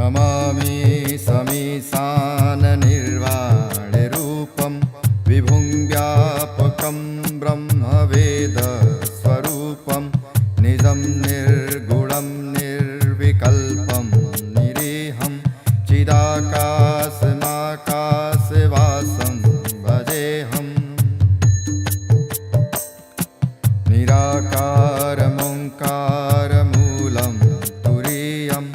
नमामि समीशाननिर्वाणरूपं विभुं व्यापकं ब्रह्मवेदस्वरूपं निजं निर्गुणं निर्विकल्पं निरीहं चिदाकाशमाकाशवासं भजेऽहम् निराकारमोङ्कारमूलं तुरीयं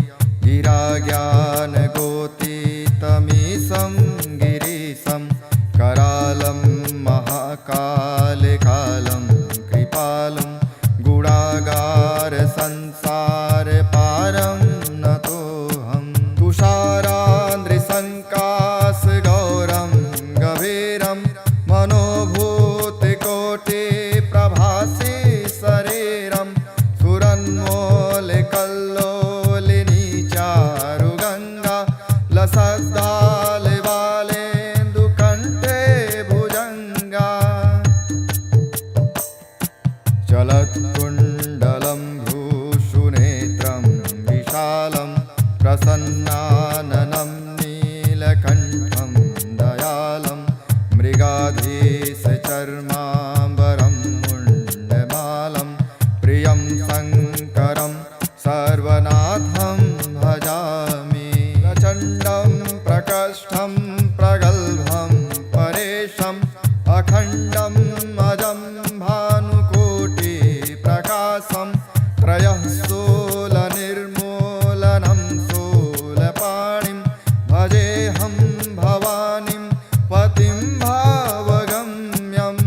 गिराज्ञानगोतीतमीशं गिरीशं करालं महाकालकालं कृपालं गुणागारसंसारपारं नतोऽहं तुषारान्द्रिसङ्काशगौरं गभीरं मनोभूतिकोटिप्रभासि शरीरं सुरन्मोलकल्लोलिनी चारुगङ्गा लसद्दालबालेन्दुकण्ठे भुजङ्गा चलत्कुण्डलं भ्रूषुनेत्रं विशालं प्रसन्नाननं नीलकण्ठं दयालं मृगाधीशचर्माम्बरं मुण्डमालं प्रियं शङ्करं सर्वनाथं भजामि प्रचण्डं प्रकष्ठं प्रगल्भं परेशम् अखण्डम् अजं भानुकोटिप्रकाशं त्रयः शूलनिर्मूलनं शूलपाणिं भजेऽहं भवानीं पतिं भावगम्यम्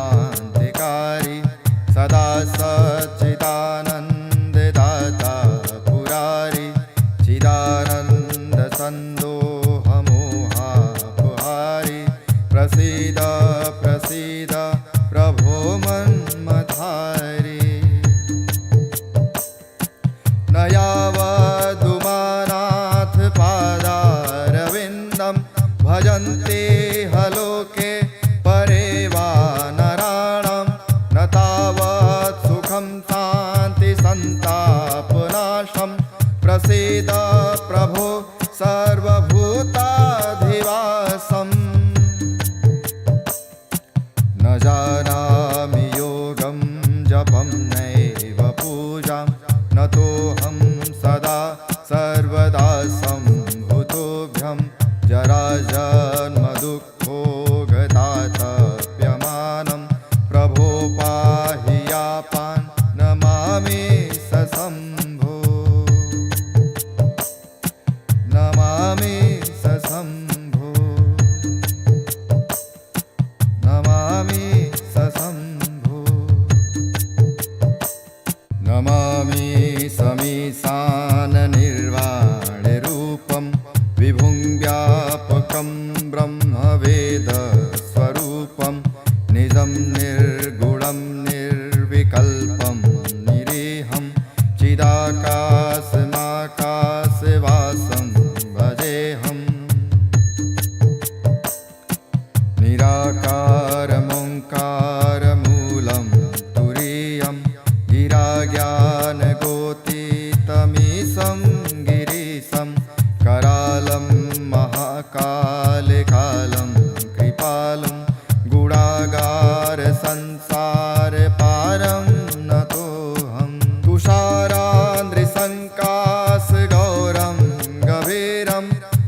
कलातीतकल्याणकल्पान्तिकारी सदा सच्चिदानन्ददाता पुरारी चिदानन्दसन्दोहमोहापहारी प्रसीद प्रसीद प्रभो मन्मथारी न यावदुमानाथ पादारविन्दं भजन्ते हलोके परे वा नराणां न तावत् सुखं शान्तिसन्तापनाशं प्रसीद प्रभो सर्वभूताधिवासम् न जानामि योगं जपं नैव पूजां नतोऽहं सदा सर्वदा सम्भूतोऽभ्यं जराजन्मदुःखोगतातप्यमानं प्रभो पाहि यापान् नमामि सशम्भो नमामि सशम्भो नमामि सशम्भो नमामि समीशाननिर्वाणरूपं विभुं व्यापकं ब्रह्मवेदस्वरूपं निजं निर्गुणं निर्विकल्पं निरीहं चिदाकाशमाकाशवासं भजेऽहम् निराकारमोङ्कारमूलं तुरीयं गिराज्ञानगोतीतमीशं गिरीशं करालं महाकालकालं कृपालं गुणागारसंसारपारं नतोऽहं तुषारान्द्रिसङ्काशगौरं गभीरं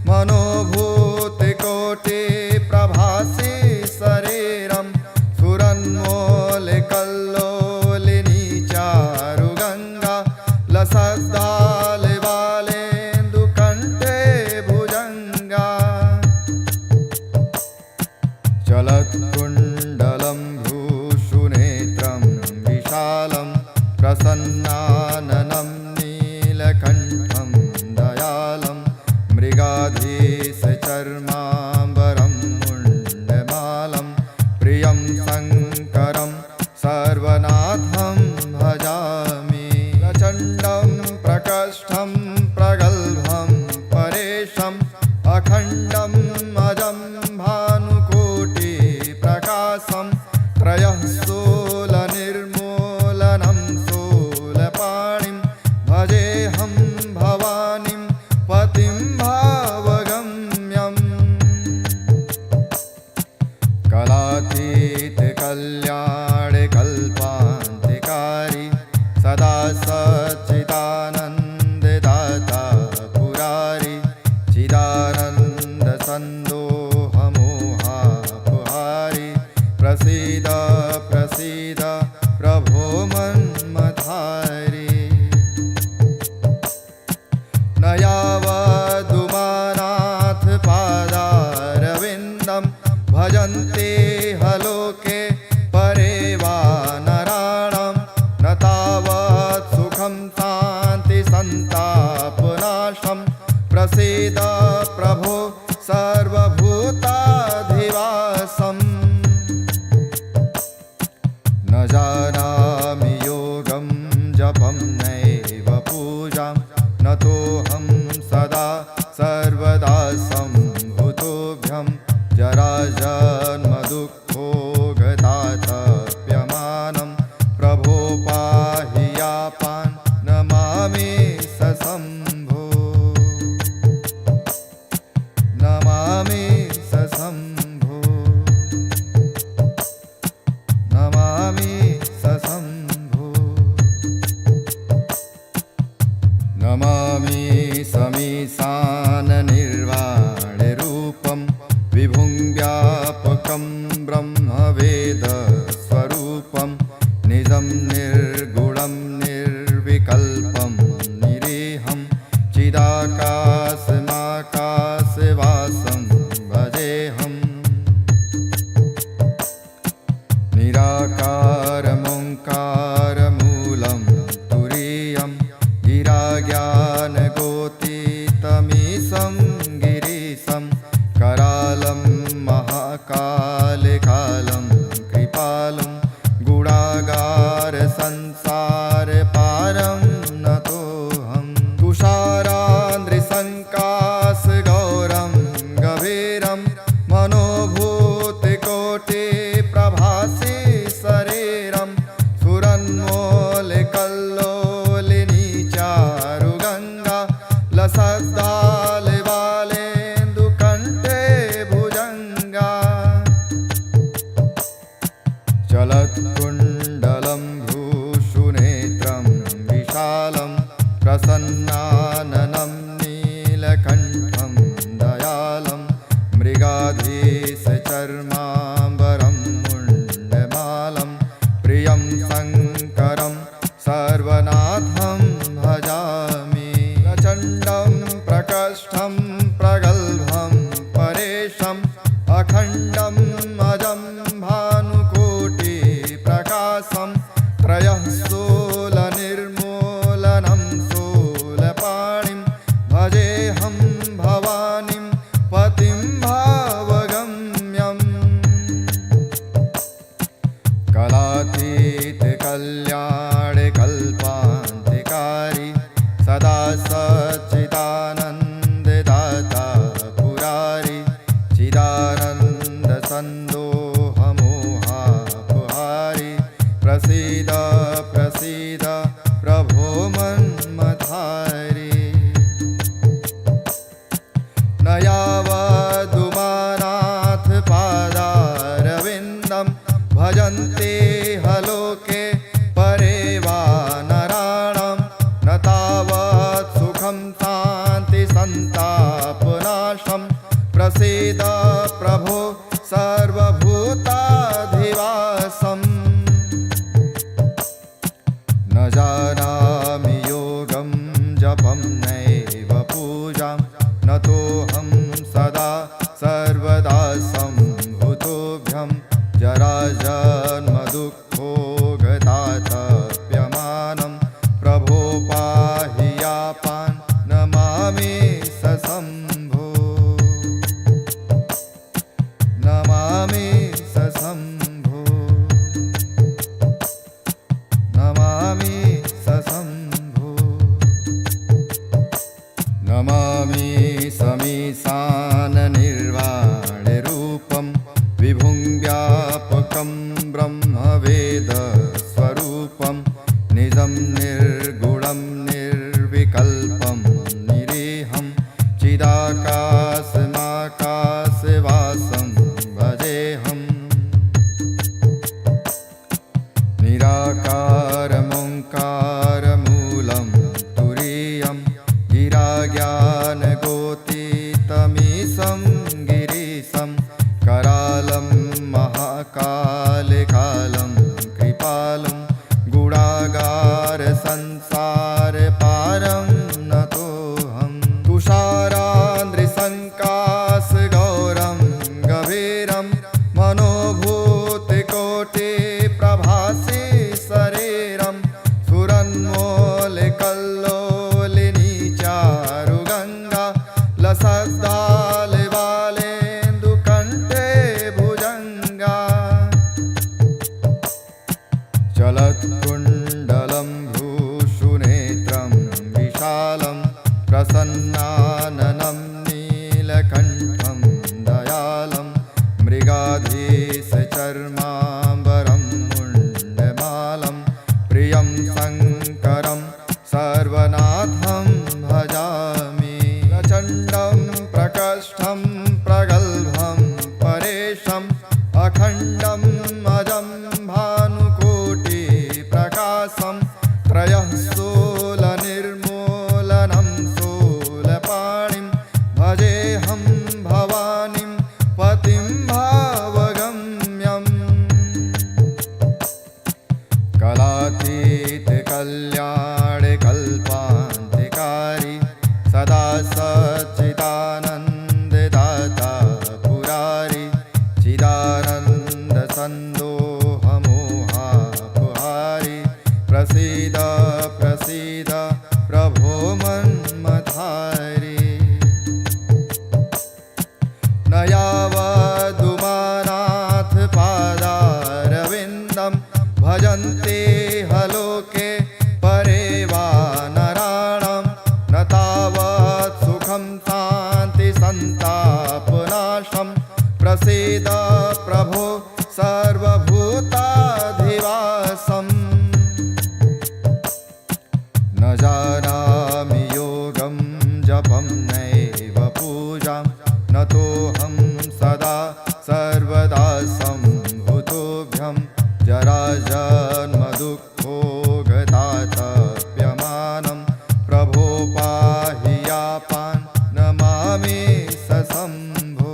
मनोभूतिकोटिप्रभासि शरीरं सुरन्मोलकल्लोलिनी चारुगङ्गा लसद्दालबालेन्दुकण्ठे भुजङ्गा चलत्कुण्डलं भ्रूषुनेत्रं विशालं प्रसन्नाननं नीलकण्ठं दयालं मृगाधीशचर्माम्बरं मुण्डमालं प्रियं शङ्करं सर्वनाथं भजामि प्रचण्डं प्रकष्ठं प्रगल्भं परेशम् अखण्डम् अजं भानुकोटिप्रकाशं त्रयः शूलनिर्मूलनं सन्दोहमोहापहारी प्रसीद प्रसीद प्रभो मन्मथारी न यावदुमानाथ पादारविन्दं भजन्ते हलोके परे वा नराणां न तावत् सुखं शान्ति सन्तापनाशं प्रसीद प्रभो सर्वभूताधिवासम् न जानामि योगं जपं नैव पूजां न तोऽहं सदा सर्वदा सम्भूतोऽभ्यं जराजन्मदुःखोगतातप्यमानं प्रभो पाहि यापान् नमामि सशम्भो नमामि सशम्भो नमामि सशम्भो नमामि समीशाननिर्वाणरूपं विभुं व्यापकं ब्रह्मवेदस्वरूपं निजं निर्गुणं निर्विकल्पं निरीहं चिदाकाशमाकाशवासं भजेऽहम् निराकारमोङ्कारमूलं तुरीयं गिराज्ञानगोतीतमीशं गिरीशं करालं महाकालकालं कृपालं गुणागारसंसारपारं नतोऽहं तुषारान्द्रिसङ्काशगौरं गभीरं मनोभूतिकोटिप्रभासि शरीरं सुरन्मोलकल्लोलिनी चारुगङ्गा लसद्दालबालेन्दुकण्ठे भुजङ्गा चलत्कुण्डलं भ्रूषुनेत्रं विशालं प्रसन्नाननं नीलकण्ठं दयालं मृगाधीशचर्माम्बरं मुण्डमालं प्रियं शङ्करं सर्वनाथं भजामि प्रचण्डं प्रकष्ठं प्रगल्भं परेशम् अखण्डम् अजं भानुकोटिप्रकाशं त्रयः शूलनिर्मूलनं शूलपाणिं भजेऽहं भवानीं पतिं भावगम्यम् कलातीतकल्याणकल्पान्तिकारी सदा सच्चिदानन्ददाता पुरारी चिदानन्दसन्दोहमोहापहारी प्रसीद प्रसीद प्रभो मन्मथारी न यावदुमानाथ पादारविन्दं भजन्ते हलोके परे वा नराणां न तावत् सुखं शान्ति सन्तापनाशं प्रसीद प्रभो सर्वभूताधिवासम् न जानामि योगं जपं नैव पूजां न तोऽहं सदा सर्वदा सम्भूतोऽभ्यं जराजन्मदुःखोगतातप्यमानं प्रभो पाहि यापान् नमामि सशम्भो नमामि सशम्भो अखण्डम् अजं भानुकोटिप्रकाशं त्रयः शूलनिर्मूलनं शूलपाणिं भजेऽहं भवानीं पतिं भावगम्यम् कलातीत कल्याणकल्पान्तिकारी सदा सच्चिदानन्ददाता पुरारी चिदानन्दसन्दोहमोहापहारी प्रसीद प्रसीद प्रभो मन्मथारी न यावदुमानाथ पादारविन्दं भजन्ते हलोके परे वा नराणां न तावत् सुखं शान्ति सन्तापनाशं प्रसीद प्रभो सर्वभूताधिवासम् न जानामि योगं जपं नैव पूजां न तोऽहं सदा सर्वदा सम्भूतोऽभ्यं जराजन्मदुःखोगतातप्यमानं प्रभो पाहि यापान् नमामि सशम्भो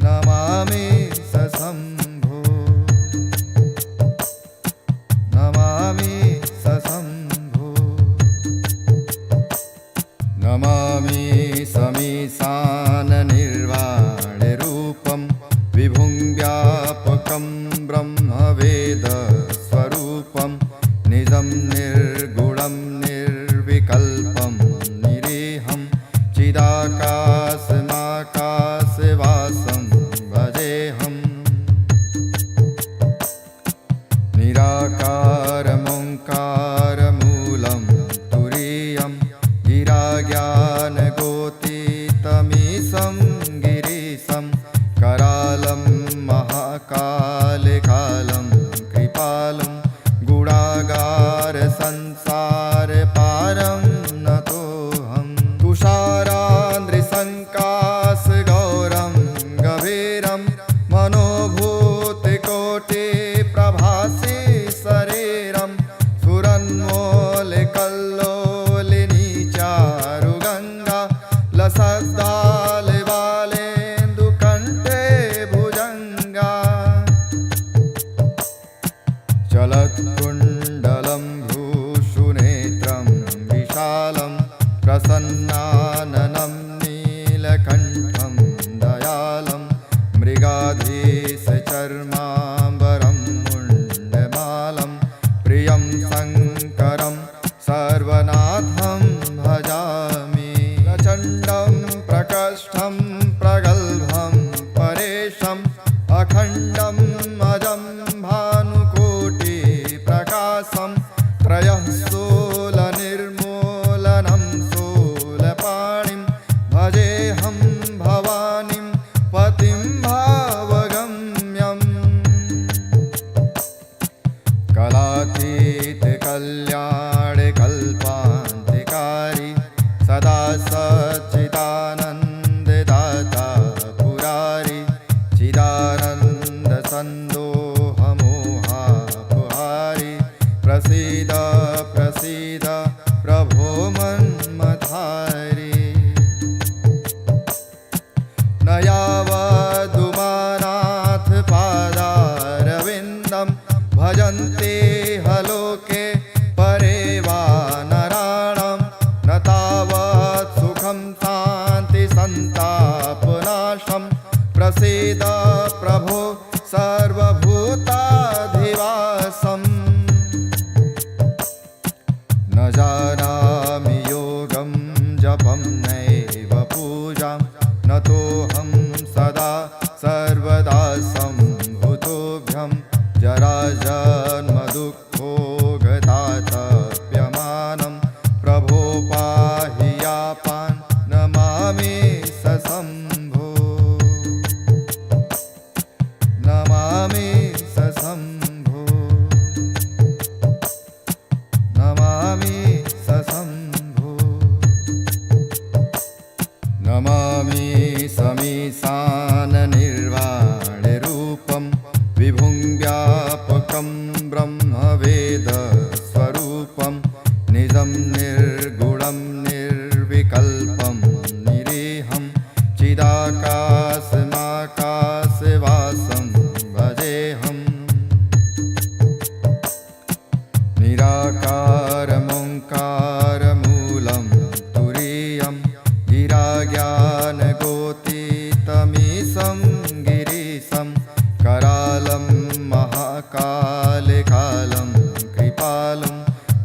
नमामि सशम्भो नमामि सशम्भो नमामि समीशाननिर्वाणरूपं विभुं व्यापकं ब्रह्मवेदस्वरूपं निजं निर्गुणं निर्विकल्पं निरीहं चिदाकाशमाकाशवासं भजेऽहम् निराकारमोङ्कारमूलं तुरीयं गिराज्ञानगोतीतमीशं गिरीशं करालं महाकालकालं कृपालं गुणागारसंसारपारं नतोऽहं तुषारान्द्रिसङ्काशगौरं गभीरं मनोभूतिकोटिप्रभासि शरीरं सुरन्मोलकल्लोलिनी चारुगङ्गा लसद्दालबालेन्दुकण्ठे भुजङ्गा चलत्कुण्डलं भ्रूषुनेत्रं विशालं प्रसन्नाननं नीलकण्ठं दयालं मृगाधीशचर्माम्बरं मुण्डमालं प्रियं शङ्करं सर्वनाथं भजामि प्रचण्डं प्रकष्ठं प्रगल्भं परेशम् अखण्डम् अजं भानुकोटिप्रकाशं त्रयः शूलनिर्मूलनं शूलपाणिं भजेऽहं भवानीं पतिं भावगम्यम् कलातीत कल्याणकल्पान्तिकारी सदा सच्चिदानन्ददाता पुरारी चिदानन्दसन्दोहमोहापहारी प्रसीद प्रसीद प्रभो मन्मथारी न यावदुमानाथ पादारविन्दं भजन्ते हलोके परे वा नराणां न तावत् सुखं शान्ति सन्तापनाशं प्रसीद प्रभो सर्वभूताधिवासम् न जानामि योगं जपं नैव पूजां न तोऽहं सदा सर्वदा सम्भूतोऽभ्यं जराजन्मदुःखोगतातप्यमानं प्रभो पाहि यापान् नमामि सशम्भो नमामि सशम्भो नमामि सशम्भो नमामि समीशाननि निजं निर्गुणं निर्विकल्पं निरीहं चिदाकाशमाकाशवासं भजेऽहम् निराकारमोङ्कारमूलं तुरीयं गिराज्ञानगोतीतमीशं गिरीशं करालं महाकालकालं कृपालं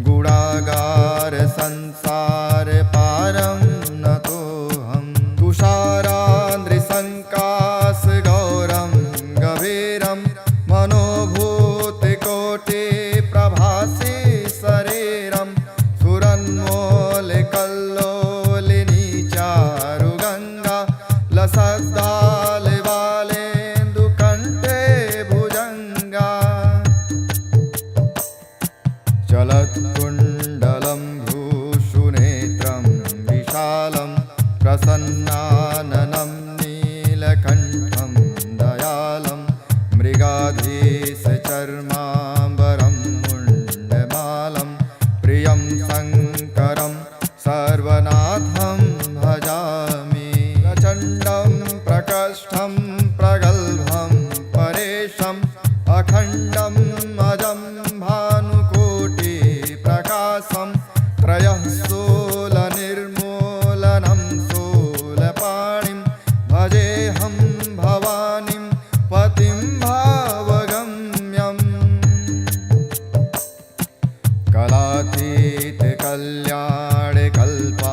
गुणागारसंसारपारं नतोऽहं तुषारान्द्रिसङ्काशगौरं गभीरं मनोभूतिकोटिप्रभासि शरीरं सुरन्मौलिकल्लोलिनी चारुगङ्गा लसद्दालिवालेन्दुकण्ठे भुजङ्गा चलत्कुण्डलं भ्रूषुनेत्रं विशालं प्रसन्नाननं नीलकण्ठं दयालं मृगाधीशचर्माम्बरं मुण्डमालं प्रियं शङ्करं सर्वनाथं भजामि प्रचण्डं प्रकष्ठं प्रगल्भं परेशम् अखण्डम् अजं भानुकोटिप्रकाशं त्रयः शूलनिर्मूलनं शूलपाणिं भजेऽहं भवानीं पतिं भावगम्यम्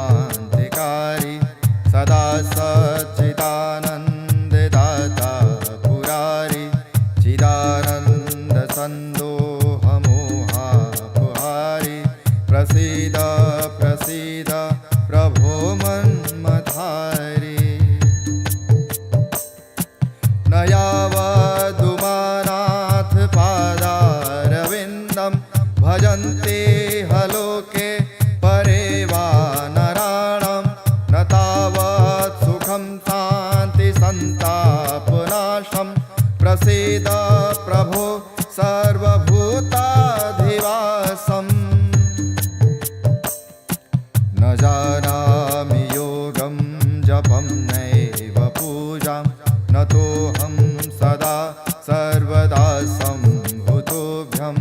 कलातीतकल्याणकल्पान्तिकारी सदा सच्चिदानन्ददाता पुरारी चिदानन्दसन्दोहमोहापहारी प्रसीद प्रसीद प्रभो मन्मथारी न यावदुमानाथ पादारविन्दं भजन्ते हलोके परे वा नराणां न तावत् सुखं शान्तिसन्तापनाशं प्रसीद प्रभो सर्वभूताधिवासम् न जानामि योगं जपं नैव पूजां न तोऽहं सदा सर्वदा सम्भूतोऽभ्यं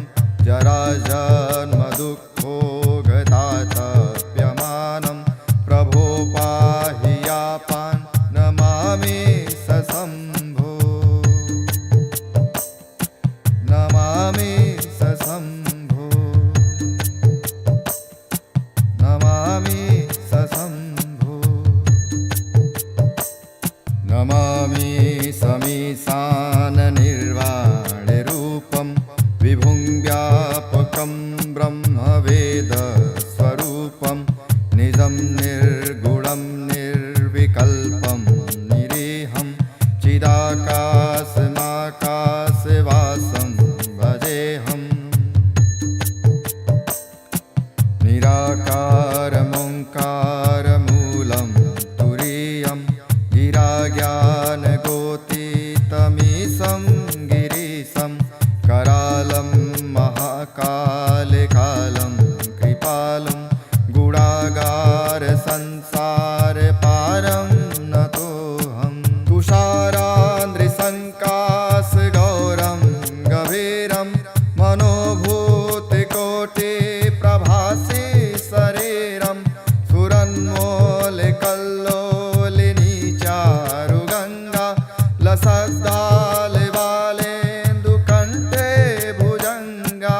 जराजन्मदुःखोगतातप्यमानं प्रभो पाहि यापान् नमामि सशम्भो नमामि सशम्भो नमामि सशम्भो नमामि समीशाननिर्वाणरूपं विभुं व्यापकं ब्रह्मवेदस्वरूपं निजं निर्गुणं निर्विकल्पं निरीहं चिदाकाशमाकाशवासं भजेऽहम् निराकारमोङ्कारमूलं तुरीयं गिराज्ञानगोतीतमीशं गिरीशं करालं महाकालकालं कृपालं गुणागारसंसारपारं नतोऽहं तुषारान्द्रिसङ्काशगौरं गभीरं मनोभूतिकोटिप्रभासि शरीरं सुरन्मौलिकल्लोलिनी चारुगङ्गा लसद्दालिवालेन्दुकण्ठे भुजङ्गा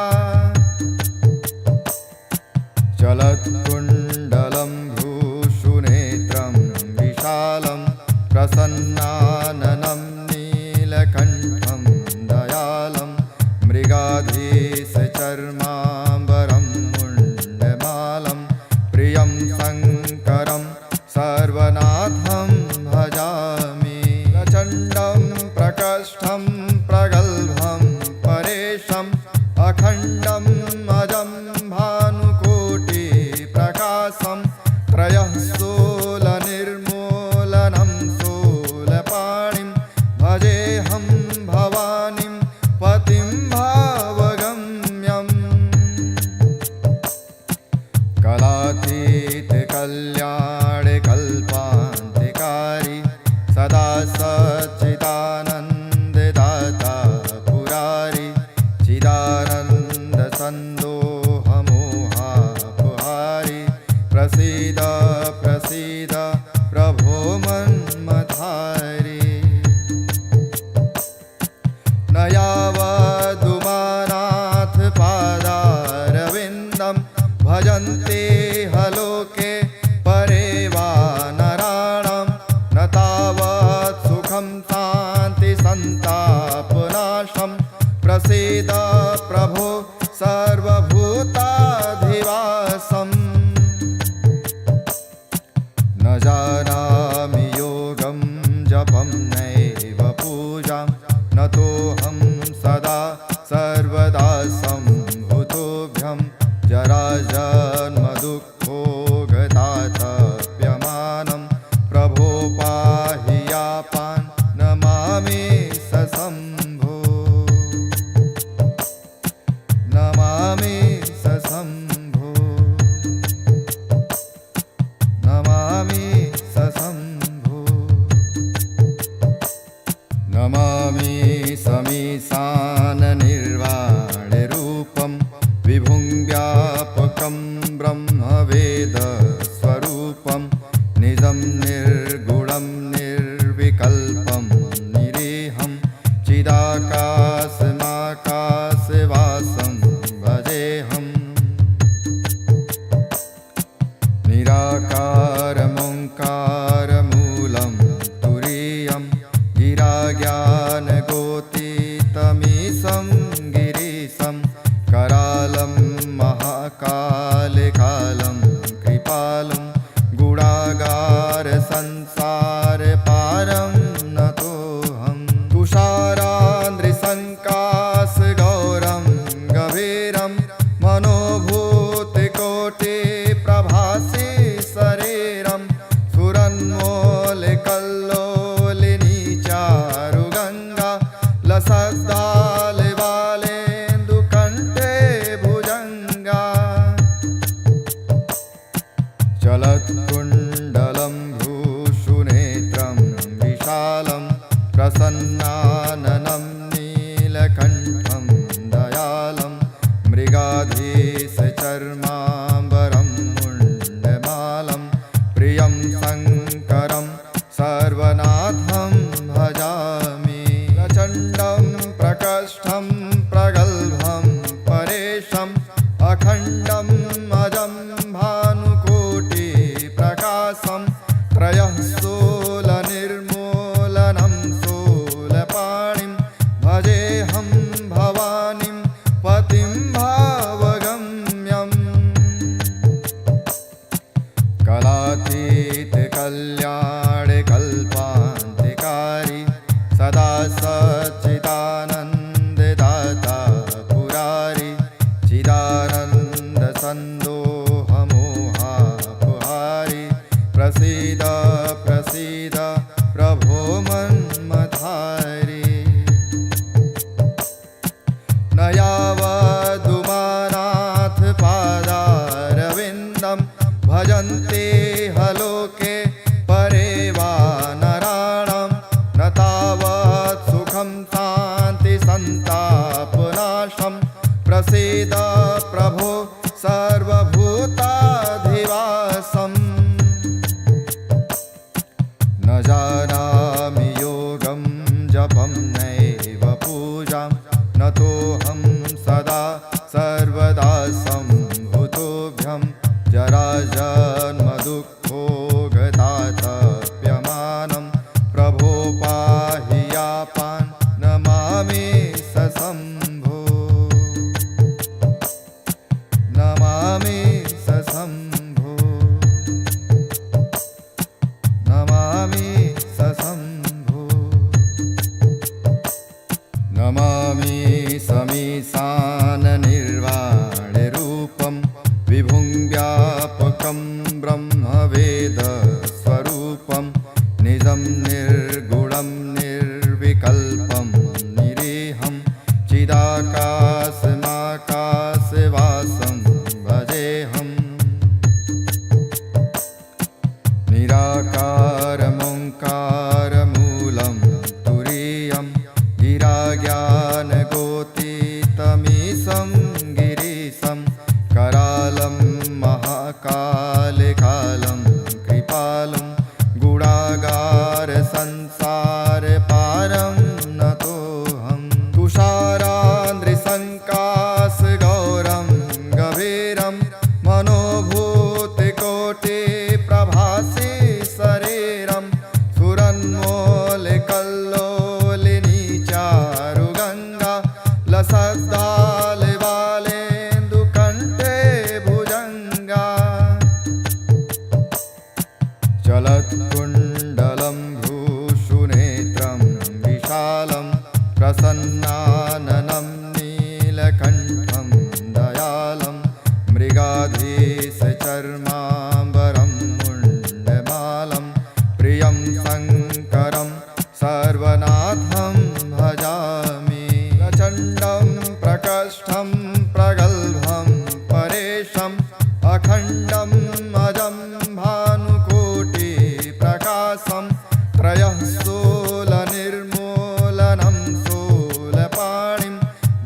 चलत्कुण्डलं भ्रूषुनेत्रं विशालं प्रसन्नाननं नीलकण्ठं दयालं मृगाधीशचर्माम्बरं मुण्डमालं प्रियं शङ्करं सर्वनाथं भजामि प्रचण्डं प्रकष्ठं प्रगल्भं परेशम् अखण्डम् अजं भानुकोटिप्रकाशं त्रयः शूलनिर्मूलनं शूलपाणिं न यावदुमानाथ पादारविन्दं भजन्ते हलोके परे वा नराणां न तावत् सुखं शान्ति सन्तापनाशं प्रसीद प्रभो सर्वभूताधिवासम् न जानामि योगं जपं नैव पूजां न तोऽहं सदा सर्वदा सम्भूतोऽभ्यं जराजन्मदुःखोगतातप्यमानं प्रभो पाहि यापान् नमामि सशम्भो नमामि सशम्भो नमामि सशम्भो नमामि समीशाननिर्वाणरूपं विभुं व्यापकं ब्रह्मवेदस्वरूपं निजं निर्गुणं निर्विकल्पं निरीहं चिदाकाशमाकाशवासं भजेऽहम् निराकारमोङ्कारमूलं तुरीयं गिराज्ञानगोतीतमीशं गिरीशं करालं महाकालकालं कृपालं गुणागारसंसारपारं नतोऽहं तुषारान्द्रिसङ्काशगौरं गभीरं मनोभूतिकोटिप्रभासि शरीरं सुरन्मौलिकल्लोलिनी चारुगङ्गा लसद्दालिबालेन्दुकण्ठे भुजङ्गा चलत्कुण्डलं भ्रूषुनेत्रं विशालं प्रसन्नाननं नीलकण्ठं दयालं मृगाधीशचर्माम्बरं मुण्डमालं प्रियं शङ्करं सर्वनाथं भजामि प्रचण्डं प्रकष्ठं प्रगल्भं परेशम् अखण्डम् अजं भानुकोटिप्रकाशं त्रयः शूलनिर्मूलनं शूलपाणिं भजेऽहं भवानीं पतिं भावगम्यम् कलातीतकल्याणकल्पान्तिकारी सदा सच्चिदानन्ददाता पुरारी चिदानन्दसन्दोहमोहापहारी प्रसीद प्रसीद प्रभो मन्मथारी न यावदुमानाथ पादारविन्दं भजन्ते हलोके परे वा नराणां न तावत् सुखं शान्ति सन्तापनाशं प्रसीद प्रभो सर्वभूताधिवासम् न जानामि योगं जपं नैव पूजां न तोऽहं सदा सर्वदा सम्भूतोऽभ्यं जराजन्मदुःखोगतातप्यमानं प्रभो पाहि यापान् नमामि सशम्भो नमामि सशम्भो नमामि सशम्भो नमामि समीशाननिर्वाणरूपं विभुं व्यापकं ब्रह्मवेदस्वरूपं निजं निर्गुणं निर्विकल्पं निरीहं चिदाकाशमाकाशवासं भजेऽहम् निराकारमोङ्कारमूलं तुरीयं गिराज्ञानगोतीतमीशं गिरीशं करालं महाकालकालं कृपालं गुणागारसन् संसारपारं नतोऽहम् तुषारान्द्रिसङ्काशगौरं गभीरं मनोभूतिकोटिप्रभासि शरीरं सुरन्मौलिकल्लोलिनी चारुगङ्गा लसद्दालिबालेन्दुकण्ठे भुजङ्गा चलत्कुण्डलं भ्रूषुनेत्रं विशालं प्रसन्नाननं नीलकण्ठं दयालं मृगाधीशचर्माम्बरं मुण्डमालं प्रियं शङ्करं सर्वनाथं भजामि प्रचण्डं प्रकष्ठं प्रगल्भं परेशम् अखण्डम् अजं भानुकोटिप्रकाशं त्रयः शूलनिर्मूलनं शूलपाणिं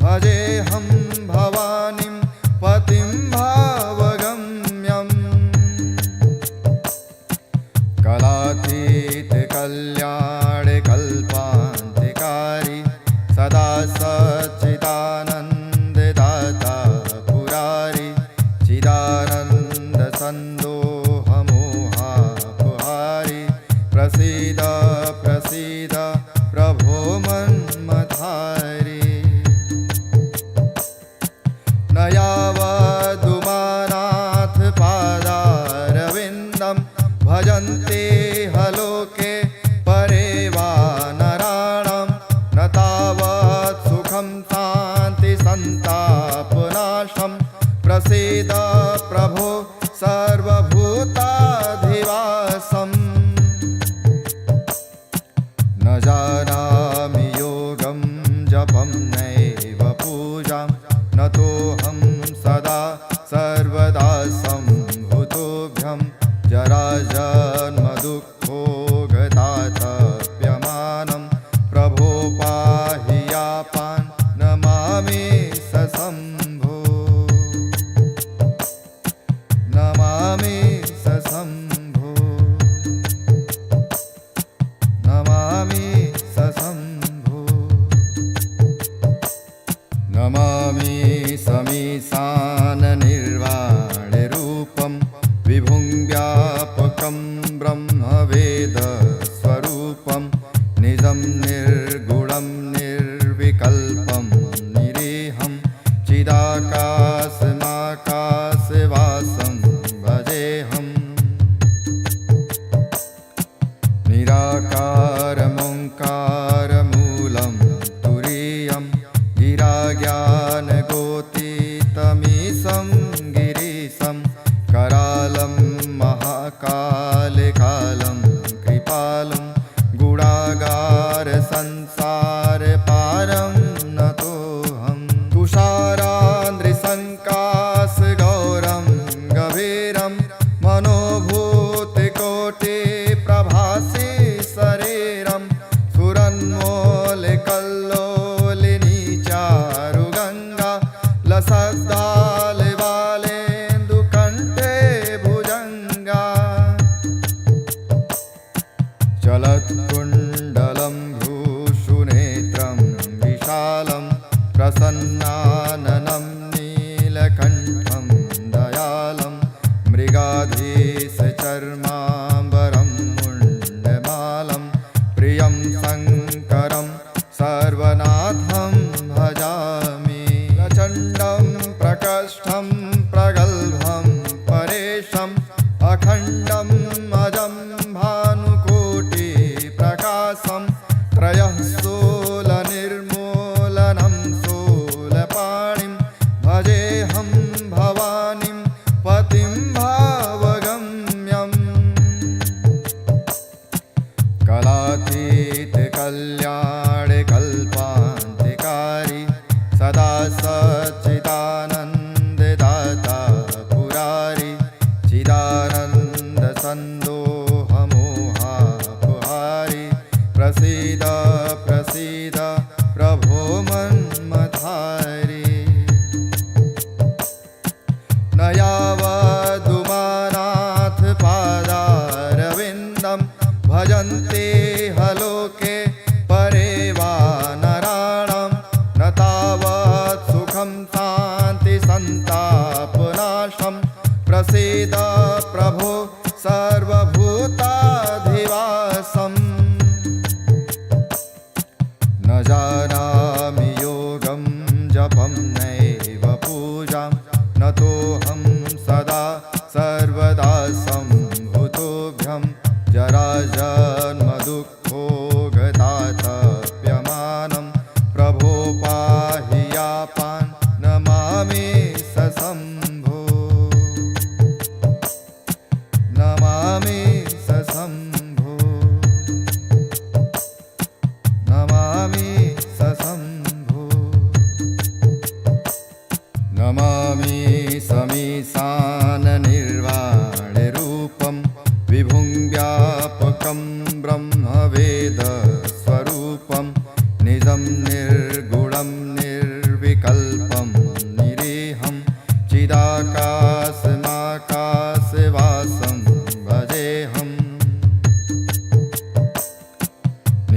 भजेऽहं भवानीं पतिं भावगम्यम् कलातीतकल्याणकल्पान्तिकारी सदा सच्चिदानन्ददाता पुरारी चिदानन्दसन्दोहमोहापहारी प्रसीद प्रसीद प्रभो मन्मथारी न यावदुमानाथ पादारविन्दं भजन्ते हलोके परे वा नराणां न तावत् सुखं शान्तिसन्तापनाशं प्रसीद प्रभो सर्वभूताधिवासम् न जानामि योगं जपं नैव पूजां नतोऽहं सदा सर्वदा सम्भूतोऽभ्यं जराजन्मदुःखोगतातप्यमानं प्रभो पाहि यापान् नमामि सशम्भो नमामि सशम्भो नमामि सशम्भो नमामि समीशाननिर्वाणरूपं विभुं व्यापकं ब्रह्मवेदस्वरूपं निजं निर्गुणं निर्विकल्पं निरीहं चिदाकाशमाकाशवासं भजेऽहम् निराकारमोङ्कारमूलं तुरीयं गिराज्ञानगोतीतमीशं गिरीशं करालं महाकालकालं कृपालं गुणागारसंसारपारं नतोऽहम् तुषारान्द्रिसङ्काशगौरं गभीरं मनोभूतिकोटिप्रभासि शरीरं सुरन्मौलिकल्लोलिनी चारुगङ्गा लसद्दालिबालेन्दुकण्ठे भुजङ्गा चलत्कुण्डलं भ्रूषुनेत्रं विशालं प्रसन्नाननं नीलकण्ठं दयालं मृगाधीशचर्माम्बरं मुण्डमालं प्रियं शङ्करं सर्वनाथं भजामि प्रचण्डं प्रकष्ठं प्रगल्भं परेशम् अखण्डम् अजं भानुकोटिप्रकाशं त्रयः शूलनिर्मूलनं शूलपाणिं भजेऽहं भवानीं पतिं भावगम्यम् कलातीतकल्याणकल्पान्तिकारी सदा सच्चिदानन्ददाता पुरारी चिदानन्दसन्दोहमोहापहारी प्रसीद प्रसीद प्रभो मन्मथारी न यावदुमानाथ पादारविन्दं भजन्ते हलो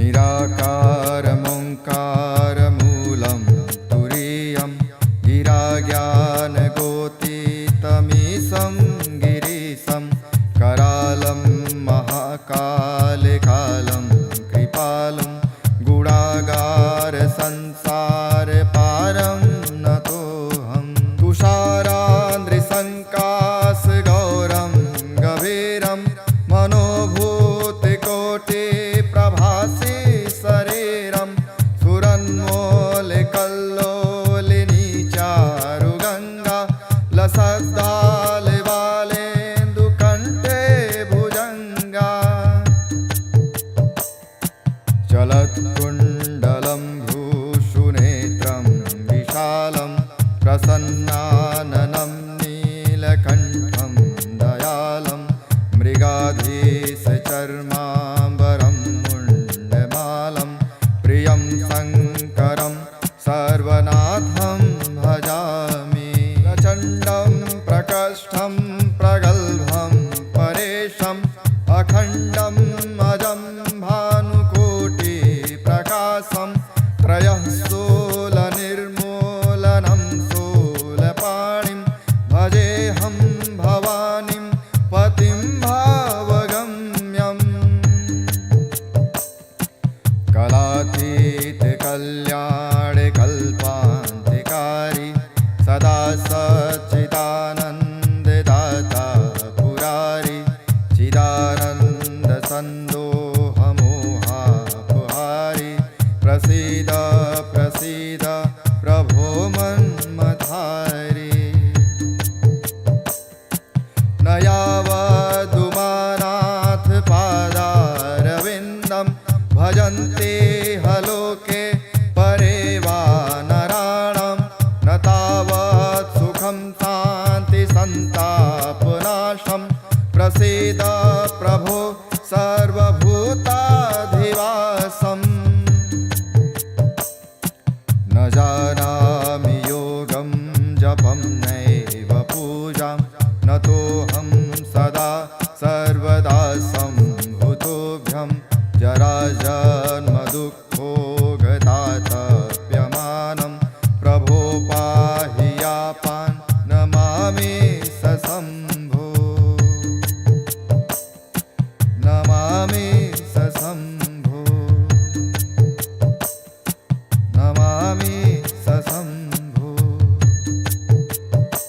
निराकारमोङ्कारमूलं तुरीयं गिराज्ञानगोतीतमीशं गिरीशं करालं महाकालकालं कृपालं गुणागारसंसारपारं नतोऽहं तुषारान्द्रिसङ्काशगौरं गभीरं मनोभूतिकोटिप्रभासि शरीरं सुरन्मौलिकल्लोलिनी चारुगङ्गा लसद्दालिबालेन्दुकण्ठे भुजङ्गा चलत्कुण्डलं भूषुनेत्रं विशालं प्रसन्नाननं नीलकण्ठं दयालं मृगाधीशचर्माम्बरं मुण्डमालं प्रियं शङ्करं सर्वनाथं भजामि प्रचण्डं प्रकष्ठं प्रगल्भं परेशम् अखण्डम् अजं भानुकोटिप्रकाशं त्रयः शूलनिर्मूलनं शूलपाणिं भजेऽहं भवानीं पतिं भावगम्यम् कलातीतकल्याणकल्पान्तिकारी सदा सच्चिदानन्ददाता पुरारी चिदानन्दसन्दोहमोहापहारी प्रसीद प्रसीद प्रभो मन्मथारी न यावदुमानाथ पादारविन्दं भजन्ते हलोके परे वा नराणां न तावत् सुखं शान्तिसन्तापनाशं प्रसीद प्रभो सर्वभूताधिवासम् न जानामि योगं जपं नैव पूजां नतोऽहं सदा सर्वदा सम्भूतोऽभ्यं जराजन्मदुःख